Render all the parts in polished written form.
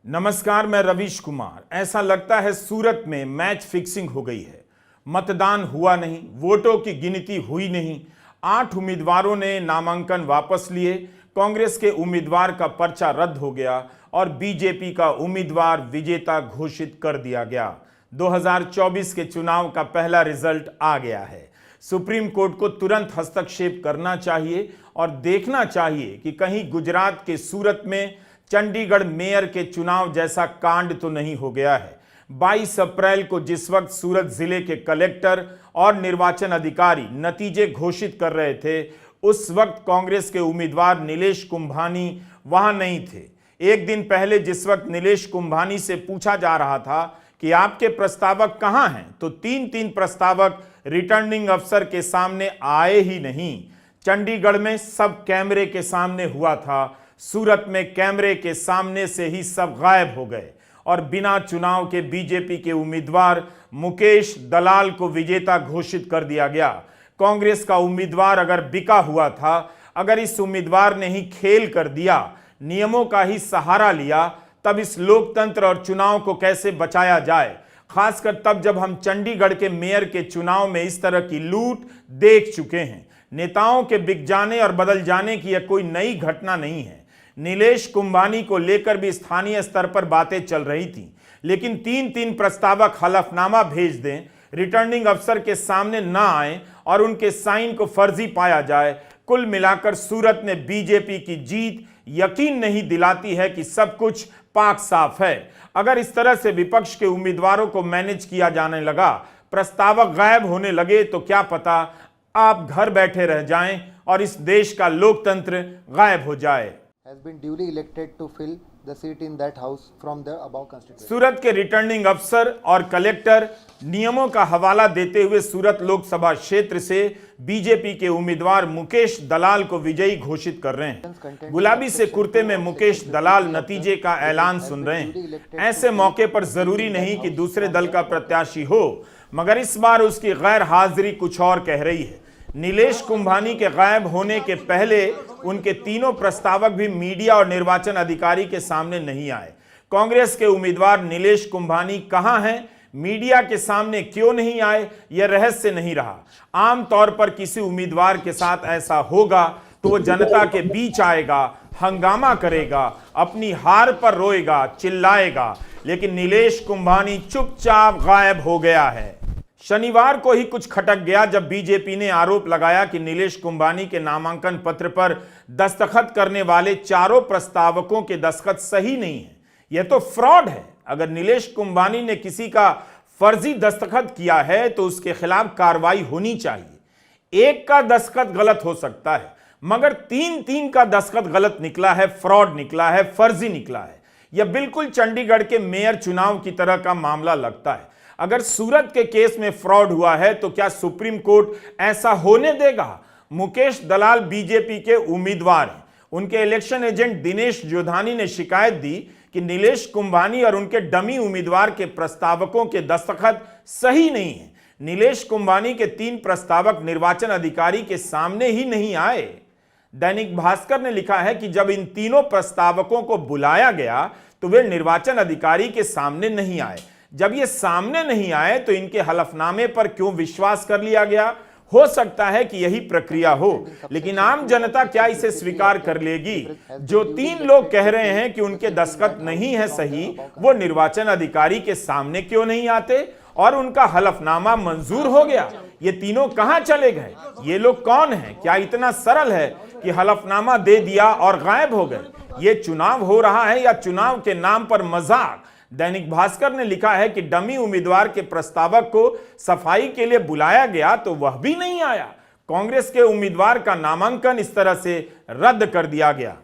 नमस्कार, मैं रवीश कुमार। ऐसा लगता है सूरत में मैच फिक्सिंग हो गई है। मतदान हुआ नहीं, वोटों की गिनती हुई नहीं। 8 उम्मीदवारों ने नामांकन वापस लिए। कांग्रेस के उम्मीदवार का पर्चा रद्द हो गया और बीजेपी का उम्मीदवार विजेता घोषित कर दिया गया। 2024 के चुनाव का पहला रिजल्ट आ गया है। सुप्रीम कोर्ट को तुरंत हस्तक्षेप करना चाहिए और देखना चाहिए कि कहीं गुजरात के सूरत में चंडीगढ़ मेयर के चुनाव जैसा कांड तो नहीं हो गया है। 22 अप्रैल को जिस वक्त सूरत जिले के कलेक्टर और निर्वाचन अधिकारी नतीजे घोषित कर रहे थे, उस वक्त कांग्रेस के उम्मीदवार नीलेश कुंभानी वहां नहीं थे। एक दिन पहले जिस वक्त नीलेश कुंभानी से पूछा जा रहा था कि आपके प्रस्तावक कहां हैं, तो तीन प्रस्तावक रिटर्निंग अफसर के सामने आए ही नहीं। चंडीगढ़ में सब कैमरे के सामने हुआ था, सूरत में कैमरे के सामने से ही सब गायब हो गए और बिना चुनाव के बीजेपी के उम्मीदवार मुकेश दलाल को विजेता घोषित कर दिया गया। कांग्रेस का उम्मीदवार अगर बिका हुआ था, अगर इस उम्मीदवार ने ही खेल कर दिया, नियमों का ही सहारा लिया, तब इस लोकतंत्र और चुनाव को कैसे बचाया जाए। खासकर तब जब हम चंडीगढ़ के मेयर के चुनाव में इस तरह की लूट देख चुके हैं। नेताओं के बिक जाने और बदल जाने की यह कोई नई घटना नहीं है। नीलेश कुंभानी को लेकर भी स्थानीय स्तर पर बातें चल रही थी, लेकिन तीन प्रस्तावक हलफनामा भेज दें, रिटर्निंग अफसर के सामने ना आए और उनके साइन को फर्जी पाया जाए। कुल मिलाकर सूरत में बीजेपी की जीत यकीन नहीं दिलाती है कि सब कुछ पाक साफ है। अगर इस तरह से विपक्ष के उम्मीदवारों को मैनेज किया जाने लगा, प्रस्तावक गायब होने लगे, तो क्या पता आप घर बैठे रह जाएं और इस देश का लोकतंत्र गायब हो जाए। has been duly elected to fill the seat in that house from the above constituency. सूरत के रिटर्निंग अफसर और कलेक्टर नियमों का हवाला देते हुए सूरत लोकसभा क्षेत्र से बीजेपी के उम्मीदवार मुकेश दलाल को विजयी घोषित कर रहे हैं। गुलाबी से कुर्ते में मुकेश दलाल नतीजे का ऐलान सुन रहे हैं। ऐसे मौके पर जरूरी नहीं कि दूसरे दल का प्रत्याशी हो, मगर इस बार उसकी गैर हाजिरी कुछ और कह रही है। नीलेश कुंभानी के गायब होने के पहले उनके तीनों प्रस्तावक भी मीडिया और निर्वाचन अधिकारी के सामने नहीं आए। कांग्रेस के उम्मीदवार नीलेश कुंभानी कहां हैं, मीडिया के सामने क्यों नहीं आए, यह रहस्य नहीं रहा। आमतौर पर किसी उम्मीदवार के साथ ऐसा होगा तो वो जनता के बीच आएगा, हंगामा करेगा, अपनी हार पर रोएगा, चिल्लाएगा, लेकिन नीलेश कुंभानी चुपचाप गायब हो गया है। शनिवार को ही कुछ खटक गया जब बीजेपी ने आरोप लगाया कि नीलेश कुंभानी के नामांकन पत्र पर दस्तखत करने वाले चारों प्रस्तावकों के दस्तखत सही नहीं है। यह तो फ्रॉड है। अगर नीलेश कुंभानी ने किसी का फर्जी दस्तखत किया है तो उसके खिलाफ कार्रवाई होनी चाहिए। एक का दस्तखत गलत हो सकता है, मगर तीन का दस्तखत गलत निकला है, फ्रॉड निकला है, फर्जी निकला है। यह बिल्कुल चंडीगढ़ के मेयर चुनाव की तरह का मामला लगता है। अगर सूरत के केस में फ्रॉड हुआ है तो क्या सुप्रीम कोर्ट ऐसा होने देगा? मुकेश दलाल बीजेपी के उम्मीदवार हैं। उनके इलेक्शन एजेंट दिनेश जोधानी ने शिकायत दी कि नीलेश कुंभानी और उनके डमी उम्मीदवार के प्रस्तावकों के दस्तखत सही नहीं है। नीलेश कुंभानी के 3 प्रस्तावक निर्वाचन अधिकारी के सामने ही नहीं आए। दैनिक भास्कर ने लिखा है कि जब इन तीनों प्रस्तावकों को बुलाया गया तो वे निर्वाचन अधिकारी के सामने नहीं आए। जब ये सामने नहीं आए तो इनके हलफनामे पर क्यों विश्वास कर लिया गया? हो सकता है कि यही प्रक्रिया हो, लेकिन आम जनता क्या इसे स्वीकार कर लेगी? जो 3 लोग कह रहे हैं कि उनके दस्तखत नहीं है सही, वो निर्वाचन अधिकारी के सामने क्यों नहीं आते और उनका हलफनामा मंजूर हो गया? ये तीनों कहां चले गए? ये लोग कौन हैं? क्या इतना सरल है कि हलफनामा दे दिया और गायब हो गए? ये चुनाव हो रहा है या चुनाव के नाम पर मजाक? दैनिक भास्कर ने लिखा है कि डमी उम्मीदवार के प्रस्तावक को सफाई के लिए बुलाया गया तो वह भी नहीं आया। कांग्रेस के उम्मीदवार का नामांकन इस तरह से रद्द कर दिया गया।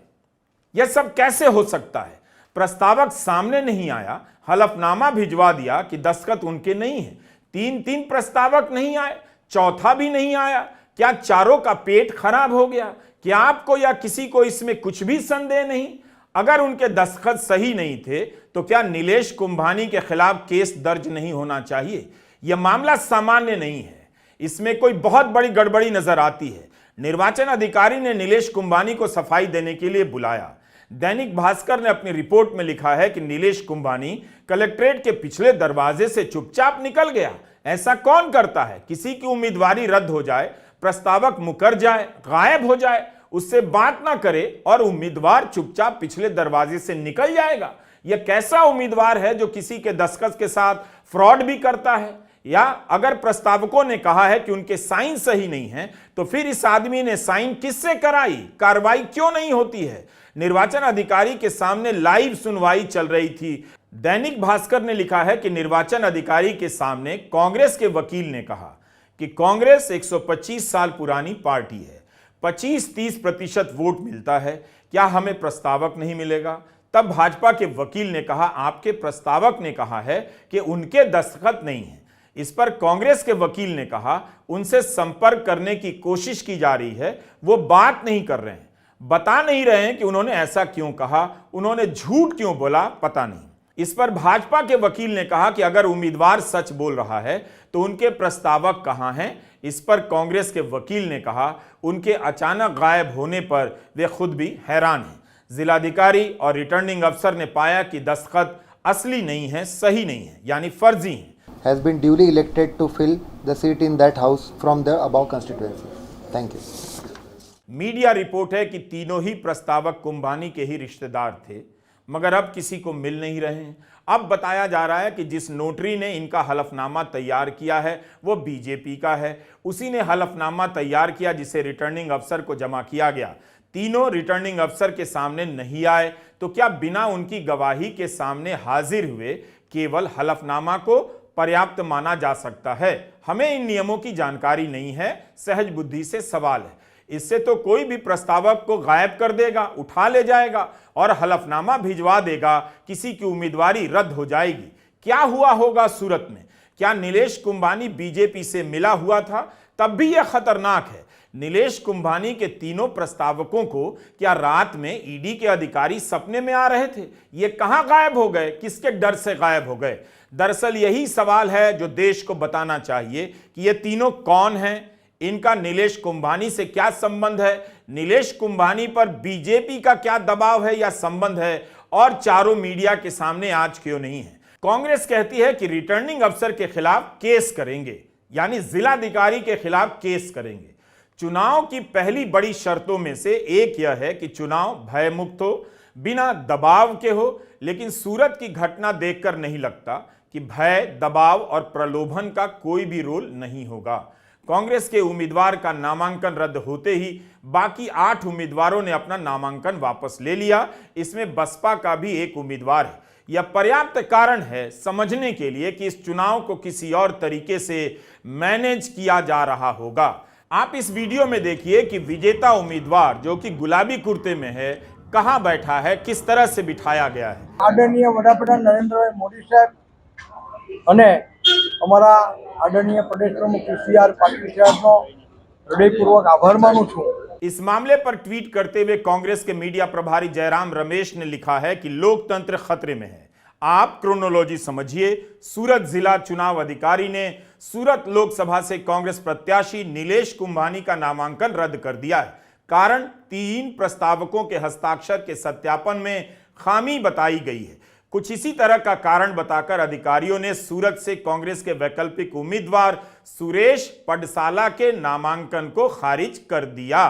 यह सब कैसे हो सकता है? प्रस्तावक सामने नहीं आया, हलफनामा भिजवा दिया कि दस्तखत उनके नहीं है। 3 प्रस्तावक नहीं आए, चौथा भी नहीं आया। क्या चारों का पेट खराब हो गया? क्या आपको या किसी को इसमें कुछ भी संदेह नहीं? अगर उनके दस्तखत सही नहीं थे तो क्या नीलेश कुंभानी के खिलाफ केस दर्ज नहीं होना चाहिए? यह मामला सामान्य नहीं है, इसमें कोई बहुत बड़ी गड़बड़ी नजर आती है। निर्वाचन अधिकारी ने नीलेश कुंभानी को सफाई देने के लिए बुलाया, दैनिक भास्कर ने अपनी रिपोर्ट में लिखा है कि नीलेश कुंभानी कलेक्ट्रेट के पिछले दरवाजे से चुपचाप निकल गया। ऐसा कौन करता है? किसी की उम्मीदवारी रद्द हो जाए, प्रस्तावक मुकर जाए, गायब हो जाए, उससे बात ना करे और उम्मीदवार चुपचाप पिछले दरवाजे से निकल जाएगा। यह कैसा उम्मीदवार है जो किसी के दस्तखत के साथ फ्रॉड भी करता है? या अगर प्रस्तावकों ने कहा है कि उनके साइन सही नहीं है, तो फिर इस आदमी ने साइन किससे कराई? कार्रवाई क्यों नहीं होती है? निर्वाचन अधिकारी के सामने लाइव सुनवाई चल रही थी। दैनिक भास्कर ने लिखा है कि निर्वाचन अधिकारी के सामने कांग्रेस के वकील ने कहा कि कांग्रेस 125 साल पुरानी पार्टी है, 25-30% वोट मिलता है, क्या हमें प्रस्तावक नहीं मिलेगा? तब भाजपा के वकील ने कहा, आपके प्रस्तावक ने कहा है कि उनके दस्तखत नहीं है। इस पर कांग्रेस के वकील ने कहा, उनसे संपर्क करने की कोशिश की जा रही है, वो बात नहीं कर रहे हैं, बता नहीं रहे हैं कि उन्होंने ऐसा क्यों कहा, उन्होंने झूठ क्यों बोला, पता नहीं। इस पर भाजपा के वकील ने कहा कि अगर उम्मीदवार सच बोल रहा है तो उनके प्रस्तावक कहां हैं? इस पर कांग्रेस के वकील ने कहा, उनके अचानक गायब होने पर वे खुद भी हैरान हैं। जिलाधिकारी और रिटर्निंग अफसर ने पाया कि दस्तखत असली नहीं है, सही नहीं है, यानी फर्जी है। has been duly elected to fill the seat in that house from the above constituency. Thank you. Media report है कि तीनों ही प्रस्तावक कुंभानी के ही रिश्तेदार थे, मगर अब किसी को मिल नहीं रहे हैं। अब बताया जा रहा है कि जिस नोटरी ने इनका हलफनामा तैयार किया है वो बीजेपी का है, उसी ने हलफनामा तैयार किया जिसे रिटर्निंग अफसर को जमा किया गया। तीनों रिटर्निंग अफसर के सामने नहीं आए तो क्या बिना उनकी गवाही के सामने हाजिर हुए केवल हलफनामा को पर्याप्त माना जा सकता है? हमें इन नियमों की जानकारी नहीं है, सहज बुद्धि से सवाल है। इससे तो कोई भी प्रस्तावक को गायब कर देगा, उठा ले जाएगा और हलफनामा भिजवा देगा, किसी की उम्मीदवारी रद्द हो जाएगी। क्या हुआ होगा सूरत में? क्या नीलेश कुंभानी बीजेपी से मिला हुआ था? तब भी यह खतरनाक है। नीलेश कुंभानी के तीनों प्रस्तावकों को क्या रात में ईडी के अधिकारी सपने में आ रहे थे? ये कहां गायब हो गए? किसके डर से गायब हो गए? दरअसल यही सवाल है जो देश को बताना चाहिए कि ये तीनों कौन हैं, इनका नीलेश कुंभानी से क्या संबंध है, नीलेश कुंभानी पर बीजेपी का क्या दबाव है या संबंध है, और चारों मीडिया के सामने आज क्यों नहीं है। कांग्रेस कहती है कि रिटर्निंग अफसर के खिलाफ केस करेंगे, यानी जिलाधिकारी के खिलाफ केस करेंगे। चुनाव की पहली बड़ी शर्तों में से एक यह है कि चुनाव भयमुक्त हो, बिना दबाव के हो, लेकिन सूरत की घटना देखकर नहीं लगता कि भय, दबाव और प्रलोभन का कोई भी रोल नहीं होगा। कांग्रेस के उम्मीदवार का नामांकन रद्द होते ही बाकी 8 उम्मीदवारों ने अपना नामांकन वापस ले लिया। इसमें बसपा का भी एक उम्मीदवार है। यह पर्याप्त कारण है समझने के लिए कि इस चुनाव को किसी और तरीके से मैनेज किया जा रहा होगा। आप इस वीडियो में देखिए कि विजेता उम्मीदवार जो कि गुलाबी कुर्ते में है, कहां बैठा है, किस तरह से बिठाया गया है। आदरणीय वडाप्रधान नरेंद्रभाई मोदी साहब અને અમારા આદરણીય પ્રદેશ પ્રમુખ સીઆર પાટીલ સાહેબનો હૃદયપૂર્વક આભાર માનું છું। इस मामले पर ट्वीट करते हुए कांग्रेस के मीडिया प्रभारी जयराम रमेश ने लिखा है कि लोकतंत्र खतरे में है। आप क्रोनोलॉजी समझिए। सूरत जिला चुनाव अधिकारी ने सूरत लोकसभा से कांग्रेस प्रत्याशी नीलेश कुंभानी का नामांकन रद्द कर दिया है। कारण 3 प्रस्तावकों के हस्ताक्षर के सत्यापन में खामी बताई गई है। कुछ इसी तरह का कारण बताकर अधिकारियों ने सूरत से कांग्रेस के वैकल्पिक उम्मीदवार सुरेश पडसाला के नामांकन को खारिज कर दिया।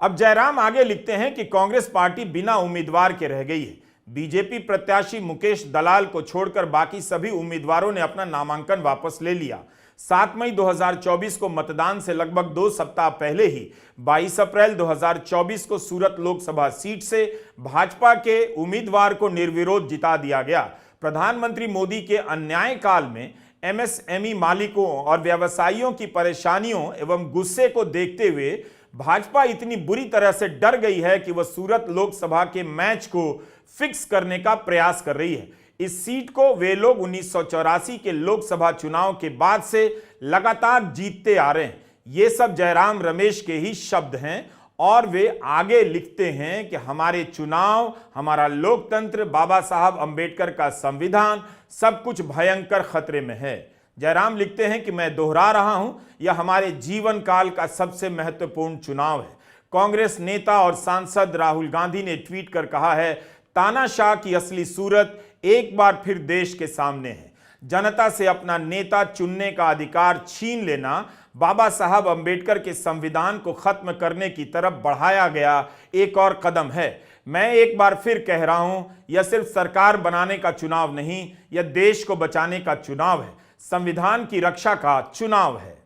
अब जयराम आगे लिखते हैं कि कांग्रेस पार्टी बिना उम्मीदवार के रह गई है। बीजेपी प्रत्याशी मुकेश दलाल को छोड़कर बाकी सभी उम्मीदवारों ने अपना नामांकन वापस ले लिया। 7 मई 2024 को मतदान से लगभग 2 सप्ताह पहले ही 22 अप्रैल 2024 को सूरत लोकसभा सीट से भाजपा के उम्मीदवार को निर्विरोध जिता दिया गया। प्रधानमंत्री मोदी के अन्याय काल में एमएसएमई मालिकों और व्यवसायियों की परेशानियों एवं गुस्से को देखते हुए भाजपा इतनी बुरी तरह से डर गई है कि वह सूरत लोकसभा के मैच को फिक्स करने का प्रयास कर रही है। इस सीट को वे लोग 1984 के लोकसभा चुनाव के बाद से लगातार जीतते आ रहे हैं। ये सब जयराम रमेश के ही शब्द हैं और वे आगे लिखते हैं कि हमारे चुनाव, हमारा लोकतंत्र, बाबा साहब अंबेडकर का संविधान, सब कुछ भयंकर खतरे में है। जयराम लिखते हैं कि मैं दोहरा रहा हूं, यह हमारे जीवन काल का सबसे महत्वपूर्ण चुनाव है। कांग्रेस नेता और सांसद राहुल गांधी ने ट्वीट कर कहा है, तानाशाह की असली सूरत एक बार फिर देश के सामने है। जनता से अपना नेता चुनने का अधिकार छीन लेना बाबा साहब अंबेडकर के संविधान को खत्म करने की तरफ बढ़ाया गया एक और कदम है। मैं एक बार फिर कह रहा हूं, यह सिर्फ सरकार बनाने का चुनाव नहीं, यह देश को बचाने का चुनाव है, संविधान की रक्षा का चुनाव है।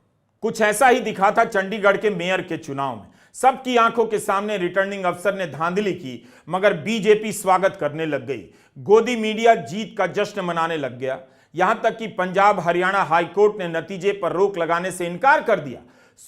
कुछ ऐसा ही दिखा था चंडीगढ़ के मेयर के चुनाव में। सबकी आंखों के सामने रिटर्निंग अफसर ने धांधली की, मगर बीजेपी स्वागत करने लग गई। गोदी मीडिया जीत का जश्न मनाने लग गया। यहां तक कि पंजाब हरियाणा हाईकोर्ट ने नतीजे पर रोक लगाने से इनकार कर दिया।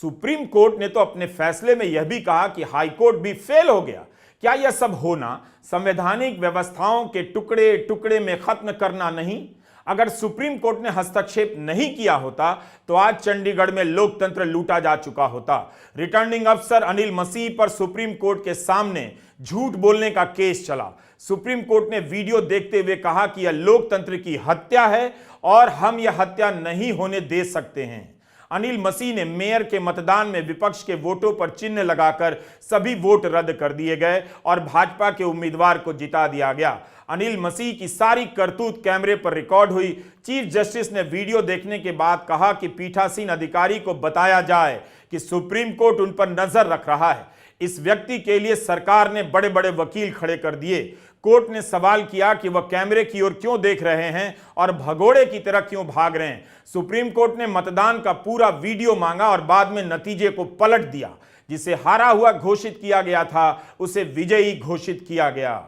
सुप्रीम कोर्ट ने तो अपने फैसले में यह भी कहा कि हाईकोर्ट भी फेल हो गया। क्या यह सब होना संवैधानिक व्यवस्थाओं के टुकड़े टुकड़े में खत्म करना नहीं? अगर सुप्रीम कोर्ट ने हस्तक्षेप नहीं किया होता तो आज चंडीगढ़ में लोकतंत्र लूटा जा चुका होता। रिटर्निंग अफसर अनिल मसीह पर सुप्रीम कोर्ट के सामने झूठ बोलने का केस चला। सुप्रीम कोर्ट ने वीडियो देखते हुए कहा कि यह लोकतंत्र की हत्या है और हम यह हत्या नहीं होने दे सकते हैं। अनिल मसीह ने मेयर के मतदान में विपक्ष के वोटों पर चिन्ह लगाकर सभी वोट रद्द कर दिए गए और भाजपा के उम्मीदवार को जिता दिया गया। अनिल मसीह की सारी करतूत कैमरे पर रिकॉर्ड हुई। चीफ जस्टिस ने वीडियो देखने के बाद कहा कि पीठासीन अधिकारी को बताया जाए कि सुप्रीम कोर्ट उन पर नजर रख रहा है। इस व्यक्ति के लिए सरकार ने बड़े बड़े वकील खड़े कर दिए। कोर्ट ने सवाल किया कि वह कैमरे की ओर क्यों देख रहे हैं और भगोड़े की तरह क्यों भाग रहे हैं। सुप्रीम कोर्ट ने मतदान का पूरा वीडियो मांगा और बाद में नतीजे को पलट दिया। जिसे हारा हुआ घोषित किया गया था उसे विजयी घोषित किया गया।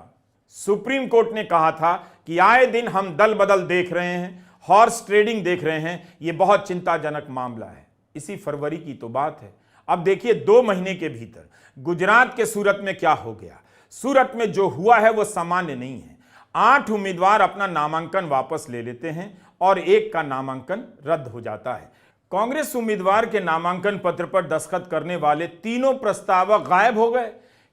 सुप्रीम कोर्ट ने कहा था कि आए दिन हम दल बदल देख रहे हैं, हॉर्स ट्रेडिंग देख रहे हैं, यह बहुत चिंताजनक मामला है। इसी फरवरी की तो बात है। अब देखिए 2 महीने के भीतर गुजरात के सूरत में क्या हो गया। सूरत में जो हुआ है वो सामान्य नहीं है। 8 उम्मीदवार अपना नामांकन वापस ले लेते हैं और एक का नामांकन रद्द हो जाता है। कांग्रेस उम्मीदवार के नामांकन पत्र पर दस्तखत करने वाले तीनों प्रस्तावक गायब हो गए।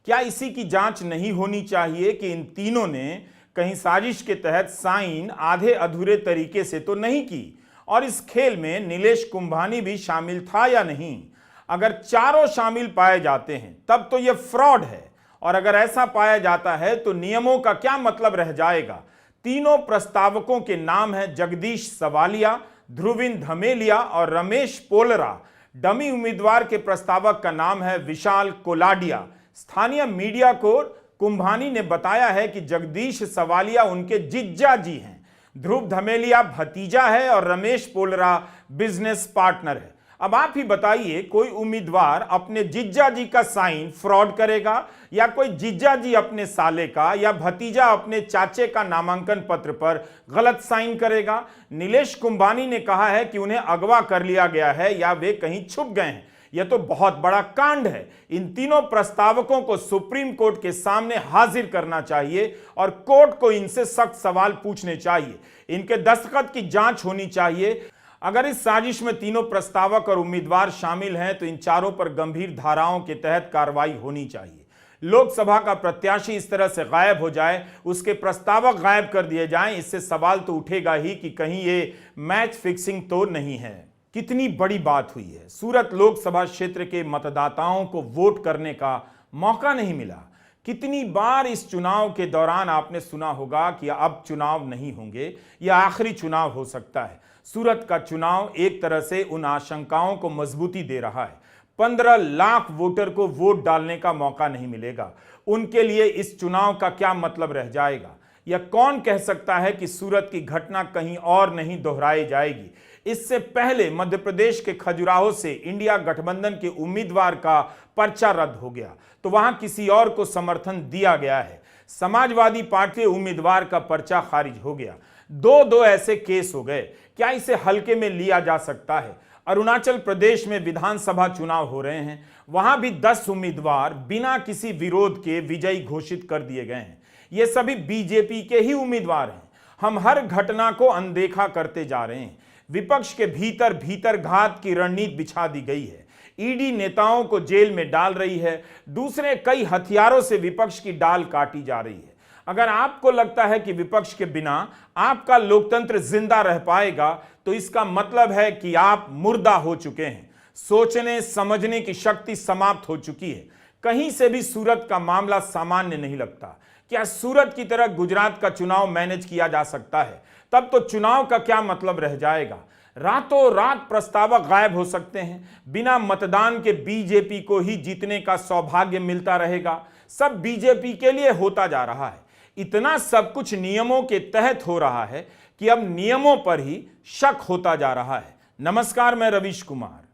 क्या इसी की जांच नहीं होनी चाहिए कि इन तीनों ने कहीं साजिश के तहत साइन आधे अधूरे तरीके से तो नहीं की और इस खेल में नीलेश कुंभानी भी शामिल था या नहीं? अगर चारों शामिल पाए जाते हैं तब तो यह फ्रॉड है और अगर ऐसा पाया जाता है तो नियमों का क्या मतलब रह जाएगा? तीनों प्रस्तावकों के नाम हैं जगदीश सवालिया, ध्रुविन धमेलिया और रमेश पोलरा। डमी उम्मीदवार के प्रस्तावक का नाम है विशाल कोलाडिया। स्थानीय मीडिया को कुंभानी ने बताया है कि जगदीश सवालिया उनके जिज्जा जी हैं, ध्रुव धमेलिया भतीजा है और रमेश पोलरा बिजनेस पार्टनर है। अब आप ही बताइए, कोई उम्मीदवार अपने जिज्जा जी का साइन फ्रॉड करेगा या कोई जिज्जा जी अपने साले का या भतीजा अपने चाचे का नामांकन पत्र पर गलत साइन करेगा? नीलेश कुंभानी ने कहा है कि उन्हें अगवा कर लिया गया है या वे कहीं छुप गए हैं। यह तो बहुत बड़ा कांड है। इन तीनों प्रस्तावकों को सुप्रीम कोर्ट के सामने हाजिर करना चाहिए और कोर्ट को इनसे सख्त सवाल पूछने चाहिए। इनके दस्तखत की जांच होनी चाहिए। अगर इस साजिश में तीनों प्रस्तावक और उम्मीदवार शामिल हैं तो इन चारों पर गंभीर धाराओं के तहत कार्रवाई होनी चाहिए। लोकसभा का प्रत्याशी इस तरह से गायब हो जाए, उसके प्रस्तावक गायब कर दिए जाएं, इससे सवाल तो उठेगा ही कि कहीं ये मैच फिक्सिंग तो नहीं है। कितनी बड़ी बात हुई है। सूरत लोकसभा क्षेत्र के मतदाताओं को वोट करने का मौका नहीं मिला। कितनी बार इस चुनाव के दौरान आपने सुना होगा कि अब चुनाव नहीं होंगे, यह आखिरी चुनाव हो सकता है। सूरत का चुनाव एक तरह से उन आशंकाओं को मजबूती दे रहा है। 15 लाख वोटर को वोट डालने का मौका नहीं मिलेगा। उनके लिए इस चुनाव का क्या मतलब रह जाएगा? यह कौन कह सकता है कि सूरत की घटना कहीं और नहीं दोहराई जाएगी? इससे पहले मध्य प्रदेश के खजुराहो से इंडिया गठबंधन के उम्मीदवार का पर्चा रद्द हो गया तो वहां किसी और को समर्थन दिया गया है। समाजवादी पार्टी उम्मीदवार का पर्चा खारिज हो गया। 2 ऐसे केस हो गए। क्या इसे हल्के में लिया जा सकता है? अरुणाचल प्रदेश में विधानसभा चुनाव हो रहे हैं, वहां भी 10 उम्मीदवार बिना किसी विरोध के विजयी घोषित कर दिए गए हैं। ये सभी बीजेपी के ही उम्मीदवार हैं। हम हर घटना को अनदेखा करते जा रहे हैं। विपक्ष के भीतर भीतर घात की रणनीति बिछा दी गई है। ईडी नेताओं को जेल में डाल रही है। दूसरे कई हथियारों से विपक्ष की डाल काटी जा रही है। अगर आपको लगता है कि विपक्ष के बिना आपका लोकतंत्र जिंदा रह पाएगा तो इसका मतलब है कि आप मुर्दा हो चुके हैं। सोचने समझने की शक्ति समाप्त हो चुकी है। कहीं से भी सूरत का मामला सामान्य नहीं लगता। क्या सूरत की तरह गुजरात का चुनाव मैनेज किया जा सकता है? तब तो चुनाव का क्या मतलब रह जाएगा। रातों रात प्रस्तावक गायब हो सकते हैं। बिना मतदान के बीजेपी को ही जीतने का सौभाग्य मिलता रहेगा। सब बीजेपी के लिए होता जा रहा है। इतना सब कुछ नियमों के तहत हो रहा है कि अब नियमों पर ही शक होता जा रहा है। नमस्कार, मैं रवीश कुमार।